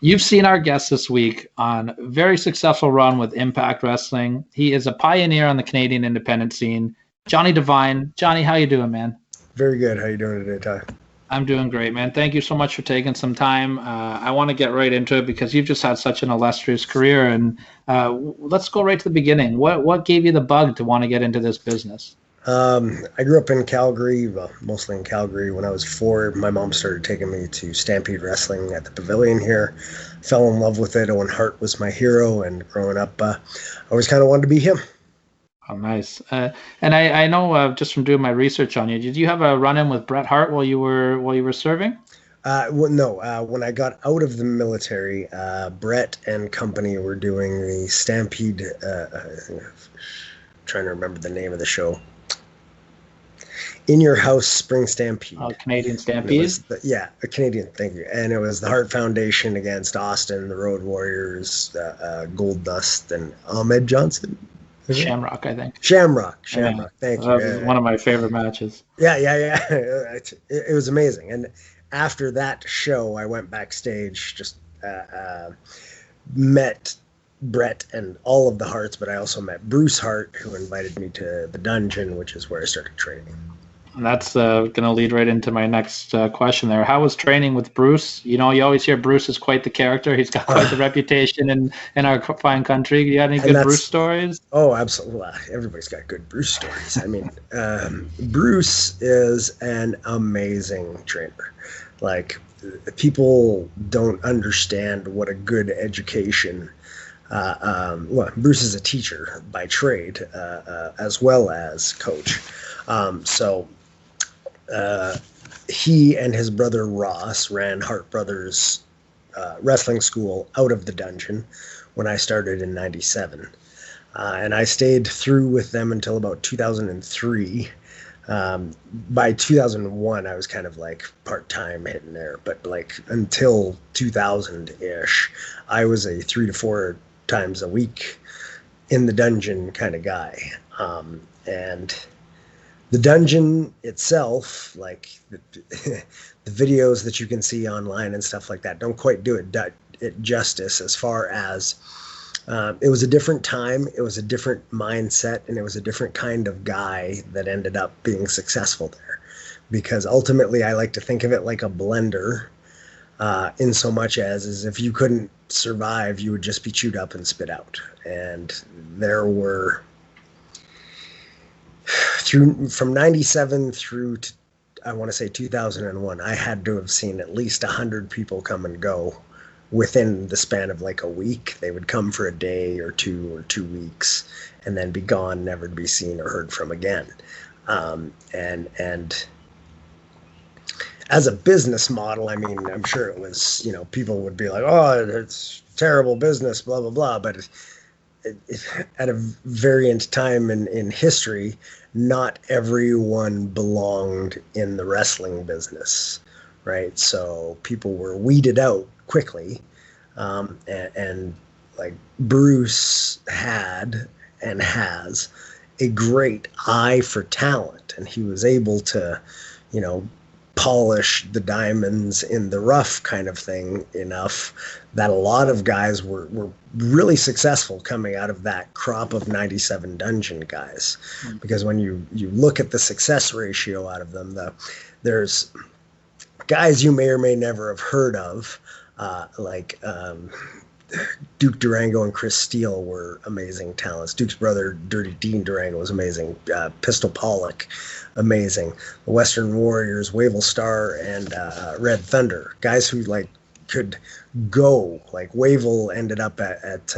You've seen our guest this week on a very successful run with Impact Wrestling. He is a pioneer on the Canadian independent scene. Jonny Devine. Jonny, how you doing, man? Very good. How you doing today, Ty? I'm doing great, man. Thank you so much for taking some time. I want to get right into it because you've just had such an illustrious career. And let's go right to the beginning. What gave you the bug to want to get into this business? I grew up in Calgary, well, mostly in Calgary. When I was 4, my mom started taking me to Stampede Wrestling at the Pavilion here. Fell in love with it. Owen Hart was my hero, and growing up, I always kind of wanted to be him. Oh, nice. And I know just from doing my research on you, did you have a run-in with Bret Hart while you were serving? Well, no. When I got out of the military, Bret and company were doing the Stampede. Trying to remember the name of the show. In Your House Spring Stampede. Oh, Canadian Stampede? A Canadian, thank you. And it was the Hart Foundation against Austin, the Road Warriors, Gold Dust, and Ahmed Johnson. Shamrock, I think. Shamrock. Yeah. Thank you. That was one of my favorite matches. Yeah. It was amazing. And after that show, I went backstage, just met Bret and all of the Harts, but I also met Bruce Hart, who invited me to the dungeon, which is where I started training. And that's going to lead right into my next question there. How was training with Bruce? You know, you always hear Bruce is quite the character. He's got quite the reputation in our fine country. You got any good Bruce stories? Oh, absolutely. Well, everybody's got good Bruce stories. I mean, Bruce is an amazing trainer. Like, people don't understand what a good education Bruce is a teacher by trade, as well as coach. He and his brother Ross ran Hart Brothers wrestling school out of the dungeon when I started in 97. And I stayed through with them until about 2003. By 2001, I was kind of like part-time hitting there, but like until 2000-ish, I was a 3 to 4 times a week in the dungeon kind of guy. And the dungeon itself, like the videos that you can see online and stuff like that, don't quite do it justice, as far as it was a different time, it was a different mindset, and it was a different kind of guy that ended up being successful there. Because ultimately, I like to think of it like a blender, in so much as if you couldn't survive, you would just be chewed up and spit out. And there were, from 97 through to, I want to say 2001, I had to have seen at least 100 people come and go within the span of like a week. They would come for a day or 2 weeks and then be gone, never to be seen or heard from again. And as a business model, I mean, I'm sure it was, people would be like, oh, it's terrible business, blah, blah, blah. But at a variant time in history, not everyone belonged in the wrestling business, right? So people were weeded out quickly. And like Bruce had and has a great eye for talent, and he was able to, polish the diamonds in the rough kind of thing enough that a lot of guys were really successful coming out of that crop of 97 dungeon guys. Because when you look at the success ratio out of them, there's guys you may or may never have heard of, like Duke Durango and Chris Steele were amazing talents. Duke's brother, Dirty Dean Durango, was amazing. Pistol Pollock, amazing. The Western Warriors, Wavell Star, and Red Thunder, guys who like could go. Like Wavell ended up at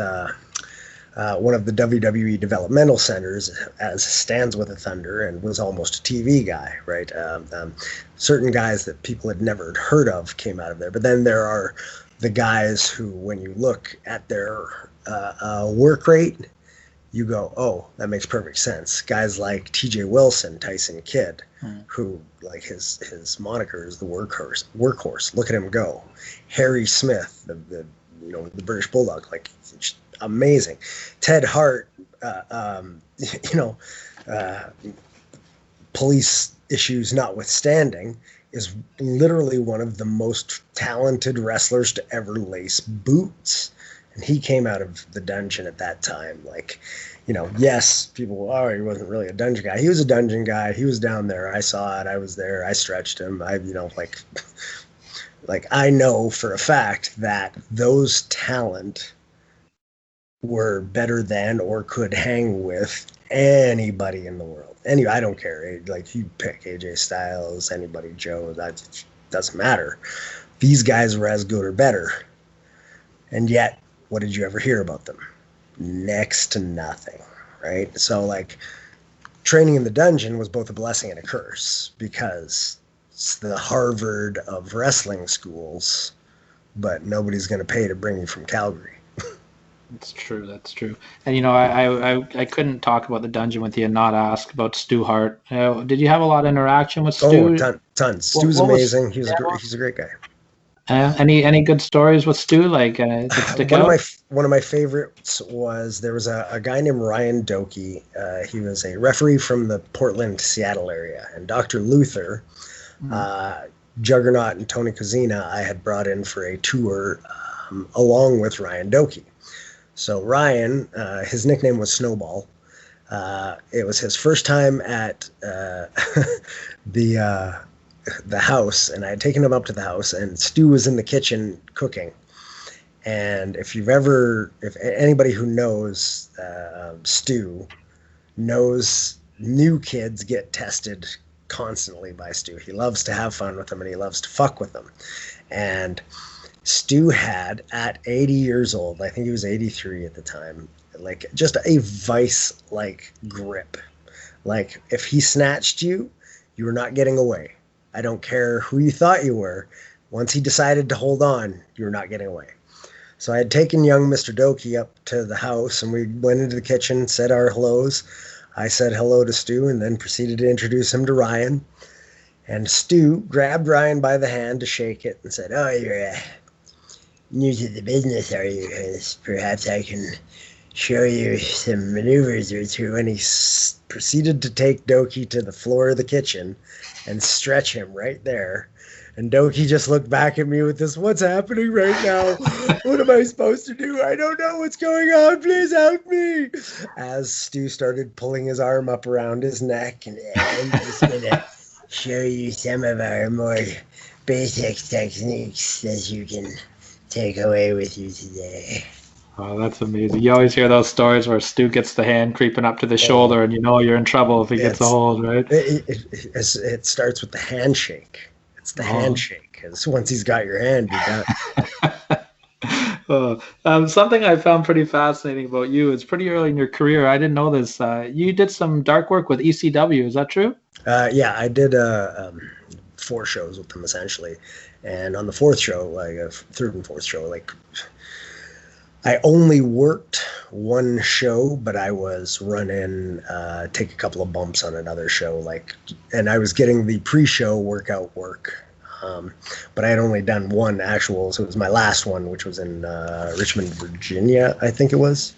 one of the WWE developmental centers as Stands with the Thunder and was almost a TV guy, right? Certain guys that people had never heard of came out of there. But then there are the guys who, when you look at their work rate, you go, oh, that makes perfect sense. Guys like TJ Wilson, Tyson Kidd, who, like, his moniker is the workhorse. Look at him go. Harry Smith, the British Bulldog, like, amazing. Ted Hart, police issues notwithstanding, is literally one of the most talented wrestlers to ever lace boots. And he came out of the dungeon at that time. Like, yes, people, he wasn't really a dungeon guy. He was a dungeon guy. He was down there. I saw it. I was there. I stretched him. Like I know for a fact that those talent were better than or could hang with anybody in the world. I don't care. Like, you pick AJ Styles, anybody, Joe, that doesn't matter. These guys were as good or better. And yet, what did you ever hear about them? Next to nothing, right? So, like, training in the dungeon was both a blessing and a curse, because it's the Harvard of wrestling schools, but nobody's going to pay to bring you from Calgary. That's true. That's true. And I couldn't talk about the dungeon with you and not ask about Stu Hart. Did you have a lot of interaction with Stu? Oh, tons. Stu's amazing. He's a great guy. Any good stories with Stu? Like, that stick out? One of my favorites was, there was a guy named Ryan Doki. He was a referee from the Portland, Seattle area, and Dr. Luther, Juggernaut, and Tony Kozina I had brought in for a tour along with Ryan Doki. So Ryan, his nickname was Snowball. It was his first time at the house, and I had taken him up to the house, and Stu was in the kitchen cooking. And if anybody who knows Stu knows, new kids get tested constantly by Stu. He loves to have fun with them, and he loves to fuck with them. And Stu had, at 80 years old, I think he was 83 at the time, like, just a vice-like grip. Like, if he snatched you, you were not getting away. I don't care who you thought you were. Once he decided to hold on, you were not getting away. So I had taken young Mr. Doki up to the house, and we went into the kitchen, said our hellos. I said hello to Stu, and then proceeded to introduce him to Ryan. And Stu grabbed Ryan by the hand to shake it and said, "Oh, you're new to the business, are you? Perhaps I can show you some maneuvers or two." And he proceeded to take Doki to the floor of the kitchen and stretch him right there. And Doki just looked back at me with this, "What's happening right now? What am I supposed to do? I don't know what's going on. Please help me." As Stu started pulling his arm up around his neck, and "I'm just going to show you some of our more basic techniques that you can take away with you today." Oh, that's amazing. You always hear those stories where Stu gets the hand creeping up to the shoulder, and you're in trouble if he gets a hold, right? It starts with the handshake. It's the handshake, because once he's got your hand, you're done. Something I found pretty fascinating about you is, pretty early in your career, I didn't know this, you did some dark work with ECW. Is that true? Yeah, I did 4 shows with them, essentially. And on the 4th show, like third and 4th show, like, I only worked one show, but I was running, take a couple of bumps on another show, and I was getting the pre-show workout work. But I had only done one actual, so it was my last one, which was in Richmond, Virginia, I think it was.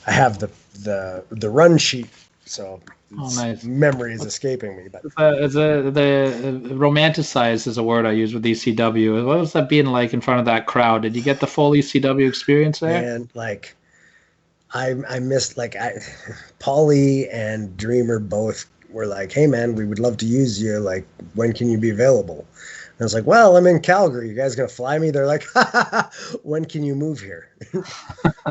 I have the run sheet, so nice. Memory is escaping me. But the romanticized is a word I use with ECW. What was that being like in front of that crowd? Did you get the full ECW experience there? And like, I missed, like, Paulie and Dreamer both were like, "Hey man, we would love to use you. Like, when can you be available?" And I was like, "Well, I'm in Calgary. You guys gonna fly me?" They're like, "When can you move here?"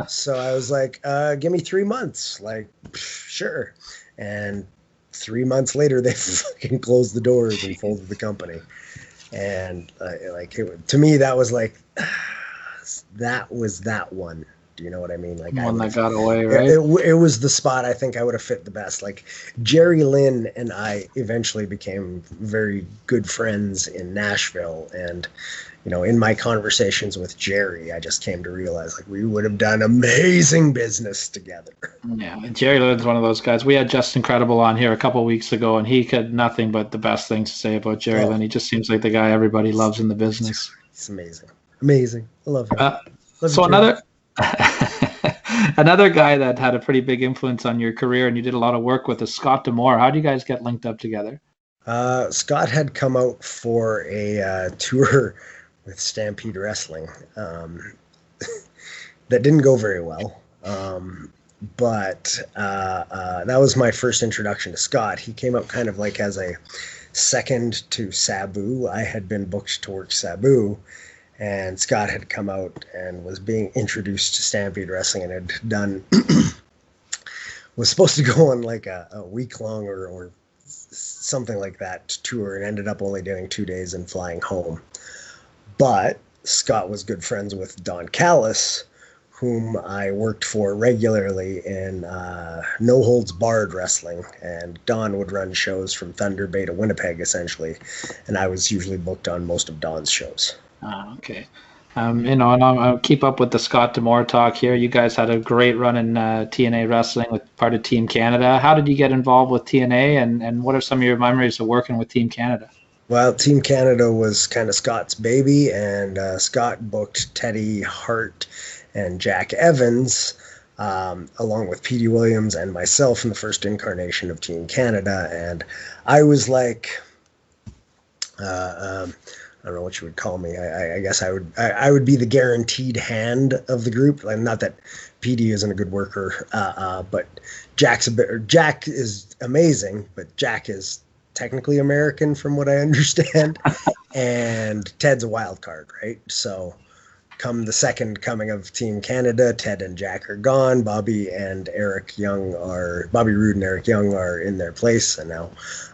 So I was like, "Give me 3 months." Like, sure. And 3 months later, they fucking closed the doors and folded the company. And to me, that was like, that was that one. Do you know what I mean? Like, one that got away, right? It was the spot I think I would have fit the best. Like, Jerry Lynn and I eventually became very good friends in Nashville. And, in my conversations with Jerry, I just came to realize, like, we would have done amazing business together. Yeah, Jerry Lynn's one of those guys. We had Just Incredible on here a couple of weeks ago, and he had nothing but the best things to say about Jerry Lynn. He just seems like the guy everybody loves in the business. He's amazing. Amazing. I love him. So another guy that had a pretty big influence on your career and you did a lot of work with is Scott D'Amore. How do you guys get linked up together? Scott had come out for a tour with Stampede Wrestling that didn't go very well. But that was my first introduction to Scott. He came out kind of like as a second to Sabu. I had been booked to work Sabu, and Scott had come out and was being introduced to Stampede Wrestling and had done was supposed to go on like a week long or something like that tour, and ended up only doing 2 days and flying home. But Scott was good friends with Don Callis, whom I worked for regularly in No Holds Barred Wrestling, and Don would run shows from Thunder Bay to Winnipeg, essentially, and I was usually booked on most of Don's shows. Okay. And I'll keep up with the Scott D'Amore talk here. You guys had a great run in TNA Wrestling with part of Team Canada. How did you get involved with TNA, and what are some of your memories of working with Team Canada? Well, Team Canada was kind of Scott's baby, and Scott booked Teddy Hart and Jack Evans, along with Petey Williams and myself in the first incarnation of Team Canada. And I was like, I don't know what you would call me. I guess I would be the guaranteed hand of the group. Like, not that Petey isn't a good worker, but Jack is amazing, but Jack is technically American from what I understand, and Ted's a wild card, right? So come the second coming of Team Canada, Ted and Jack are gone. Bobby Roode and Eric Young are in their place, and now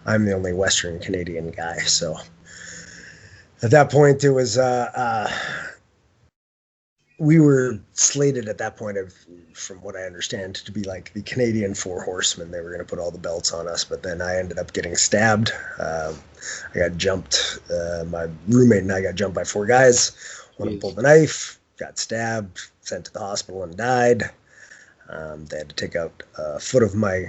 I'm the only Western Canadian guy. So at that point, it was we were slated at that point, from what I understand, to be like the Canadian Four Horsemen. They were going to put all the belts on us, but then I ended up getting stabbed. I got jumped. My roommate and I got jumped by 4 guys. One of them pulled a knife, got stabbed, sent to the hospital, and died. They had to take out a foot of my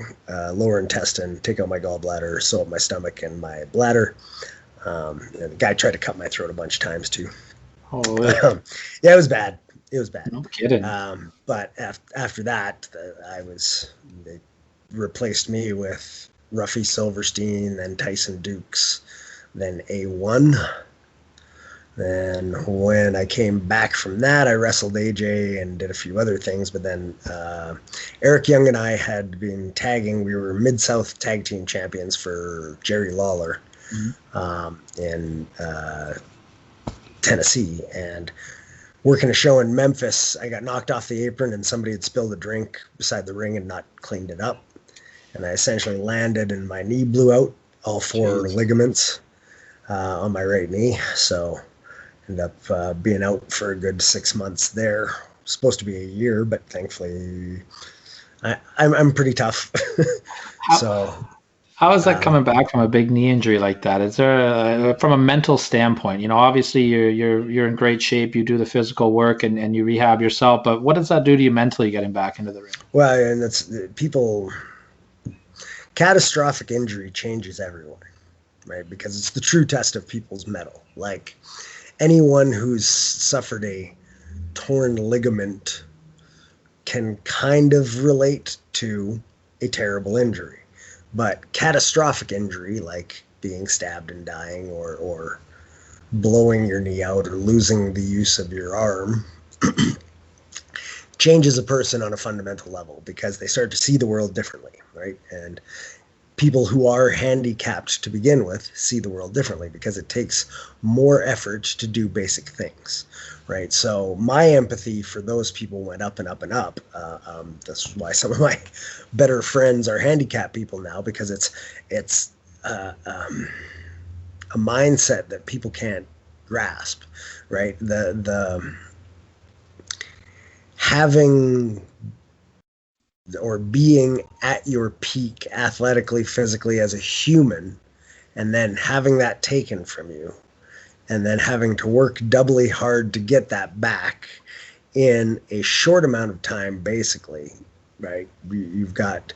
lower intestine, take out my gallbladder, sew up my stomach and my bladder. And the guy tried to cut my throat a bunch of times too. Oh, yeah, it was bad. It was bad. No kidding. But after that, they replaced me with Ruffy Silverstein, then Tyson Dukes, then A1. Then when I came back from that, I wrestled AJ and did a few other things. But then Eric Young and I had been tagging. We were Mid-South Tag Team Champions for Jerry Lawler in Tennessee. And working a show in Memphis, I got knocked off the apron and somebody had spilled a drink beside the ring and not cleaned it up. And I essentially landed and my knee blew out, all 4 ligaments on my right knee. So ended up being out for a good 6 months there. Supposed to be a year, but thankfully I'm pretty tough. How is that coming back from a big knee injury like that? Is there from a mental standpoint? Obviously you're in great shape. You do the physical work and you rehab yourself. But what does that do to you mentally getting back into the ring? Well, and that's people. Catastrophic injury changes everyone, right? Because it's the true test of people's mettle. Like anyone who's suffered a torn ligament can kind of relate to a terrible injury. But catastrophic injury, like being stabbed and dying or blowing your knee out or losing the use of your arm, changes a person on a fundamental level because they start to see the world differently, right? And people who are handicapped to begin with see the world differently because it takes more effort to do basic things, right? So my empathy for those people went up and up and up. That's why some of my better friends are handicapped people now, because it's a mindset that people can't grasp, right? The having or being at your peak athletically, physically as a human, and then having that taken from you, and then having to work doubly hard to get that back in a short amount of time, basically, right? You've got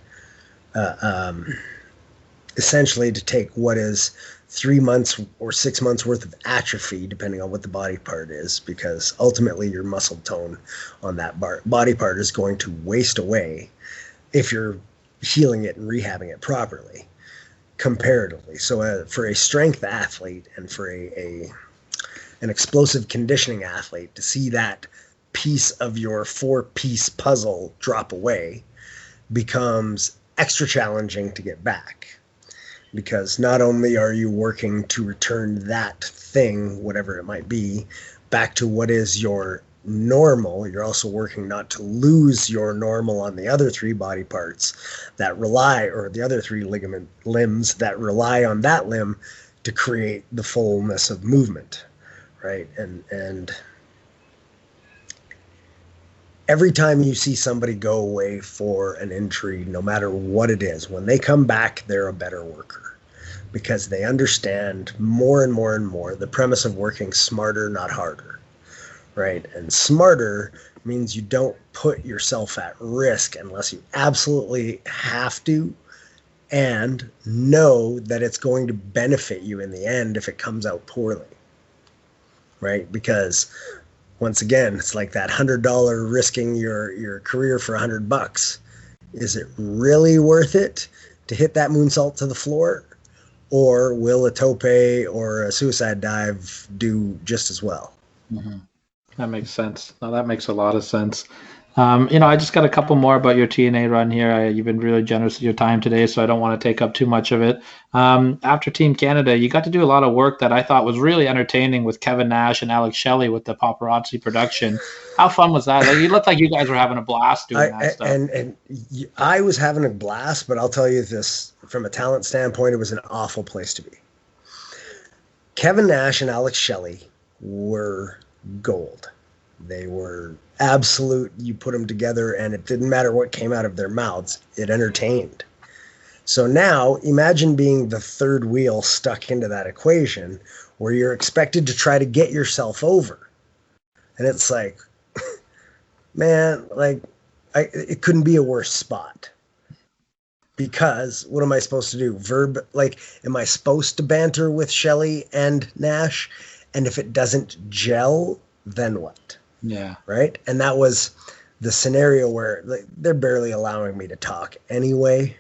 essentially to take what is 3 months or 6 months worth of atrophy, depending on what the body part is, because ultimately your muscle tone on that body part is going to waste away if you're healing it and rehabbing it properly. comparatively. So for a strength athlete and for an explosive conditioning athlete to see that piece of your 4-piece puzzle drop away becomes extra challenging to get back, because not only are you working to return that thing, whatever it might be, back to what is your normal, you're also working not to lose your normal on the other 3 body parts that rely, or the other 3 ligament limbs that rely on that limb to create the fullness of movement, right? And every time you see somebody go away for an injury, no matter what it is, when they come back, they're a better worker, because they understand more and more and more the premise of working smarter, not harder, right? And smarter means you don't put yourself at risk unless you absolutely have to, and know that it's going to benefit you in the end if it comes out poorly, right? Because once again, it's like that $100 risking your career for $100. Is it really worth it to hit that moonsault to the floor, or will a tope or a suicide dive do just as well? Mm-hmm. That makes sense. No, that makes a lot of sense. I just got a couple more about your TNA run here. You've been really generous with your time today, so I don't want to take up too much of it. After Team Canada, you got to do a lot of work that I thought was really entertaining with Kevin Nash and Alex Shelley with the paparazzi production. How fun was that? Like, you looked like you guys were having a blast doing that stuff. And I was having a blast, but I'll tell you this, from a talent standpoint, it was an awful place to be. Kevin Nash and Alex Shelley were gold. They were absolute. You put them together and it didn't matter what came out of their mouths, it entertained. So now imagine being the third wheel stuck into that equation where you're expected to try to get yourself over. And it's like, man, like it couldn't be a worse spot. Because what am I supposed to do? Am I supposed to banter with Shelley and Nash? And if it doesn't gel, then what? Yeah. Right. And that was the scenario where they're barely allowing me to talk anyway.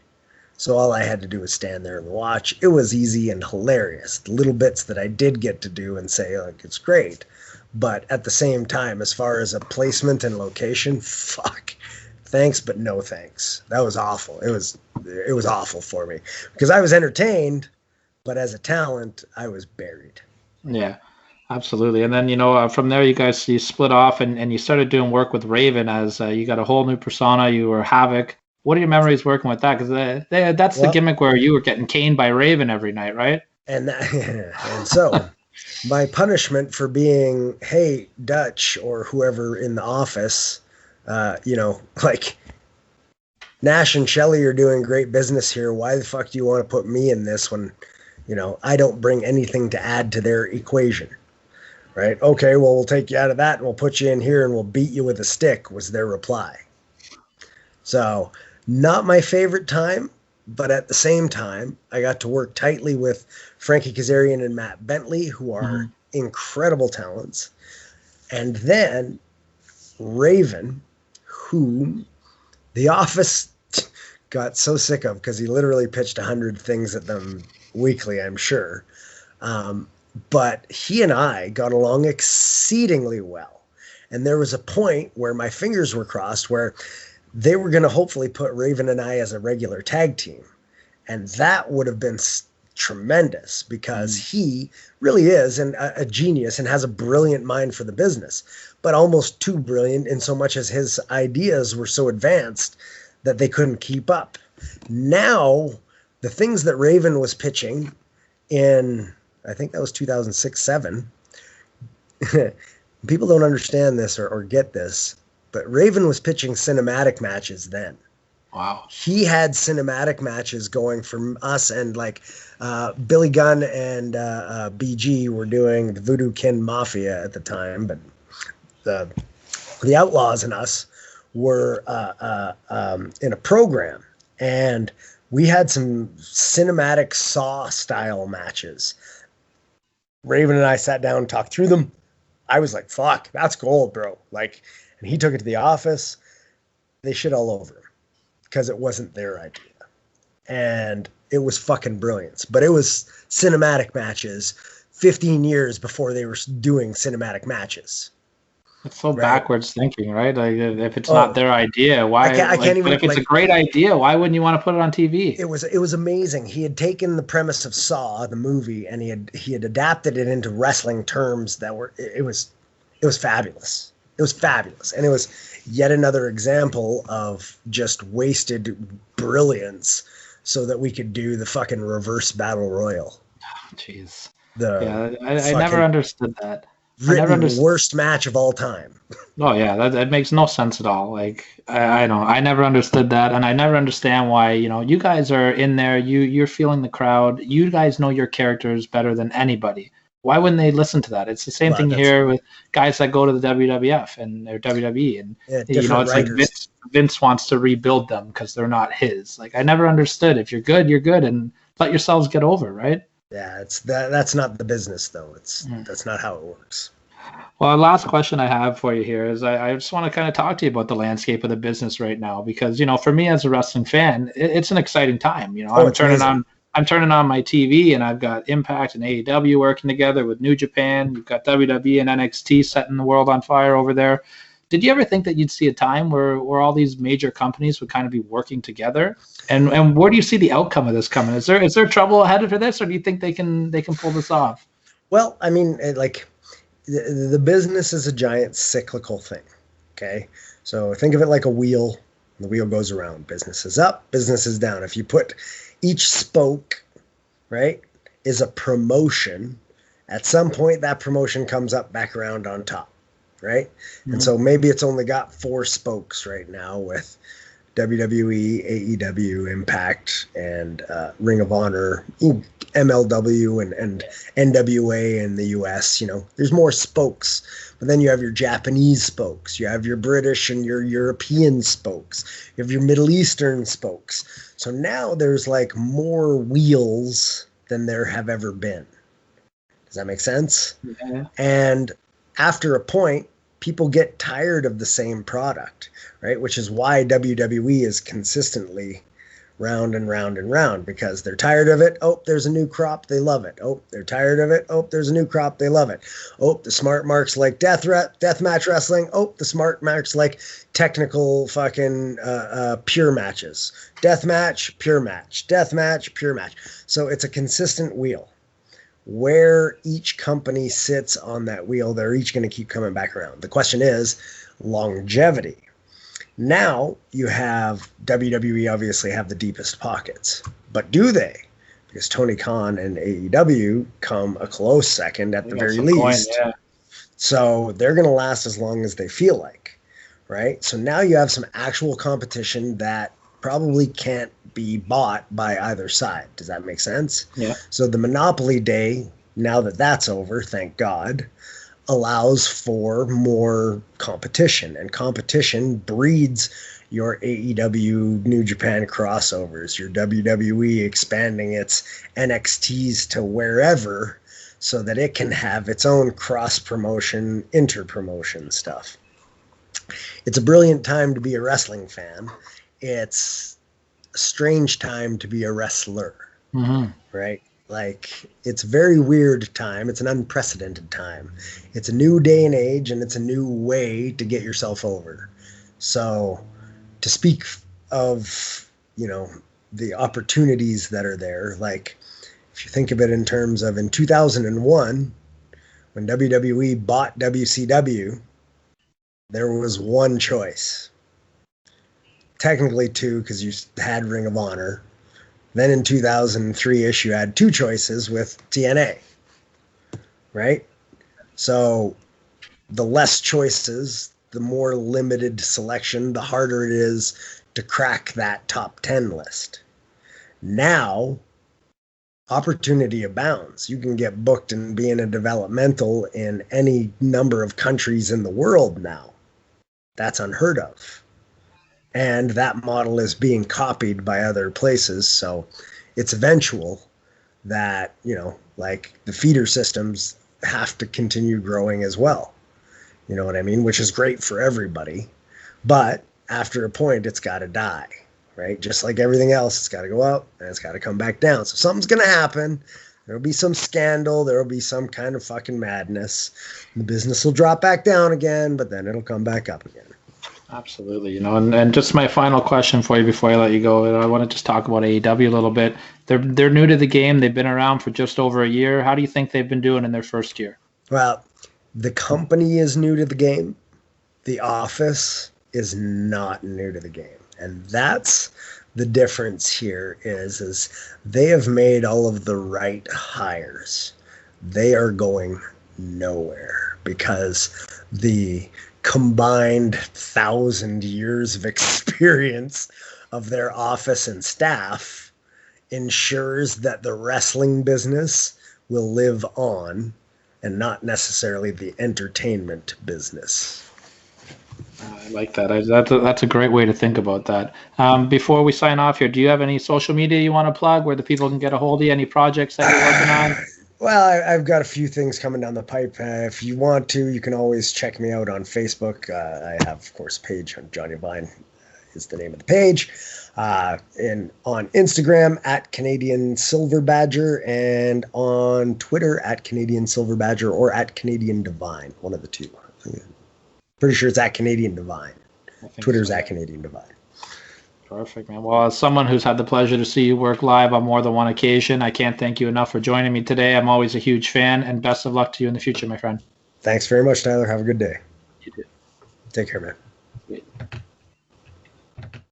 So all I had to do was stand there and watch. It was easy and hilarious. The little bits that I did get to do and say, like, it's great. But at the same time, as far as a placement and location, fuck. Thanks, but no thanks. That was awful. It was awful for me because I was entertained, but as a talent, I was buried. Yeah. Absolutely. And then, from there, you split off and you started doing work with Raven as you got a whole new persona. You were Havoc. What are your memories working with that? Because that's the gimmick where you were getting caned by Raven every night, right? And so my punishment for being, hey, Dutch or whoever in the office, like Nash and Shelley are doing great business here. Why the fuck do you want to put me in this when, I don't bring anything to add to their equation? Right? Okay, well, we'll take you out of that and we'll put you in here and we'll beat you with a stick, was their reply. So, not my favorite time, but at the same time, I got to work tightly with Frankie Kazarian and Matt Bentley, who are incredible talents. And then Raven, who the office got so sick of because he literally pitched 100 things at them weekly, I'm sure. But he and I got along exceedingly well. And there was a point where my fingers were crossed where they were going to hopefully put Raven and I as a regular tag team. And that would have been tremendous because he really is a genius and has a brilliant mind for the business, but almost too brilliant in so much as his ideas were so advanced that they couldn't keep up. Now, the things that Raven was pitching in, I think that was 2006-07. People don't understand this or get this, but Raven was pitching cinematic matches then. Wow. He had cinematic matches going from us, and like Billy Gunn and BG were doing the Voodoo Kin Mafia at the time, but the Outlaws and us were in a program, and we had some cinematic Saw style matches. Raven and I sat down and talked through them. I was like, fuck, that's gold, bro. Like, and he took it to the office. They shit all over him because it wasn't their idea. And it was fucking brilliance. But it was cinematic matches 15 years before they were doing cinematic matches. It's so Right? backwards thinking, right? Like if it's not their idea, why? I can't even. But if it's a great idea, why wouldn't you want to put it on TV? It was amazing. He had taken the premise of Saw, the movie, and he had adapted it into wrestling terms that were. It was fabulous. It was fabulous, and it was yet another example of just wasted brilliance, so that we could do the fucking reverse battle royal. Jeez. I never understood that. Worst match of all time. Oh yeah, that makes no sense at all. Like I don't. I never understood that, and I never understand why. You guys are in there. You're feeling the crowd. You guys know your characters better than anybody. Why wouldn't they listen to that? It's the same thing here with guys that go to the WWF and or WWE, and it's writers. Like Vince wants to rebuild them because they're not his. Like I never understood. If you're good, you're good, and let yourselves get over, right? Yeah, that's not the business though. That's not how it works. Well, last question I have for you here is I just want to kind of talk to you about the landscape of the business right now because for me as a wrestling fan, it's an exciting time. I'm turning on my TV and I've got Impact and AEW working together with New Japan. You've got WWE and NXT setting the world on fire over there. Did you ever think that you'd see a time where all these major companies would kind of be working together? And where do you see the outcome of this coming? Is there trouble ahead for this, or do you think they can pull this off? Well, I mean, the business is a giant cyclical thing. Okay, so think of it like a wheel. The wheel goes around. Business is up, business is down. If you put each spoke, right, is a promotion. At some point, that promotion comes up back around on top. Right? Mm-hmm. And so maybe it's only got 4 spokes right now with WWE, AEW, Impact, and Ring of Honor, MLW, and NWA in the US. There's more spokes. But then you have your Japanese spokes. You have your British and your European spokes. You have your Middle Eastern spokes. So now there's like more wheels than there have ever been. Does that make sense? Yeah. And after a point, people get tired of the same product, right? Which is why WWE is consistently round and round and round, because they're tired of it. Oh, there's a new crop. They love it. Oh, they're tired of it. Oh, there's a new crop. They love it. Oh, the smart marks like deathmatch wrestling. Oh, the smart marks like technical fucking pure matches. Deathmatch, pure match. Deathmatch, pure match. So it's a consistent wheel. Where each company sits on that wheel, they're each going to keep coming back around. The question is longevity. Now you have WWE obviously have the deepest pockets, but do they? Because Tony Khan and AEW come a close second at the very least. Yeah. So they're going to last as long as they feel like, right? So now you have some actual competition that probably can't be bought by either side. Does that make sense? Yeah. So the monopoly day, now that that's over, thank God, allows for more competition, and competition breeds your AEW New Japan crossovers, your WWE expanding its NXTs to wherever so that it can have its own cross-promotion, inter-promotion stuff. It's a brilliant time to be a wrestling fan. It's a strange time to be a wrestler, right? Like, it's a very weird time. It's an unprecedented time. It's a new day and age, and it's a new way to get yourself over. So to speak of, the opportunities that are there, like if you think of it in terms of in 2001, when WWE bought WCW, there was one choice. Technically 2, because you had Ring of Honor. Then in 2003-ish, you had 2 choices with TNA, right? So the less choices, the more limited selection, the harder it is to crack that top 10 list. Now, opportunity abounds. You can get booked and be in a developmental in any number of countries in the world now. That's unheard of. And that model is being copied by other places. So it's eventual that, like the feeder systems have to continue growing as well. You know what I mean? Which is great for everybody. But after a point, it's got to die, right? Just like everything else, it's got to go up and it's got to come back down. So something's going to happen. There'll be some scandal. There'll be some kind of fucking madness. The business will drop back down again, but then it'll come back up again. Absolutely. And just my final question for you before I let you go, I want to just talk about AEW a little bit. They're new to the game. They've been around for just over a year. How do you think they've been doing in their first year? Well, the company is new to the game. The office is not new to the game. And that's the difference here is they have made all of the right hires. They are going nowhere because the combined 1,000 years of experience of their office and staff ensures that the wrestling business will live on and not necessarily the entertainment business. I like that. That's a great way to think about that. Before we sign off here, do you have any social media you want to plug where the people can get a hold of you? Any projects that you're working on? Well, I've got a few things coming down the pipe. If you want to, you can always check me out on Facebook. I have, of course, a page on Jonny Devine is the name of the page. And on Instagram at Canadian Silver Badger, and on Twitter at Canadian Silver Badger or at Canadian Devine, one of the two. Pretty sure it's at Canadian Devine. Twitter's at Canadian Devine. Perfect, man. Well, as someone who's had the pleasure to see you work live on more than one occasion, I can't thank you enough for joining me today. I'm always a huge fan, and best of luck to you in the future, my friend. Thanks very much, Tyler. Have a good day. You too. Take care, man. Great.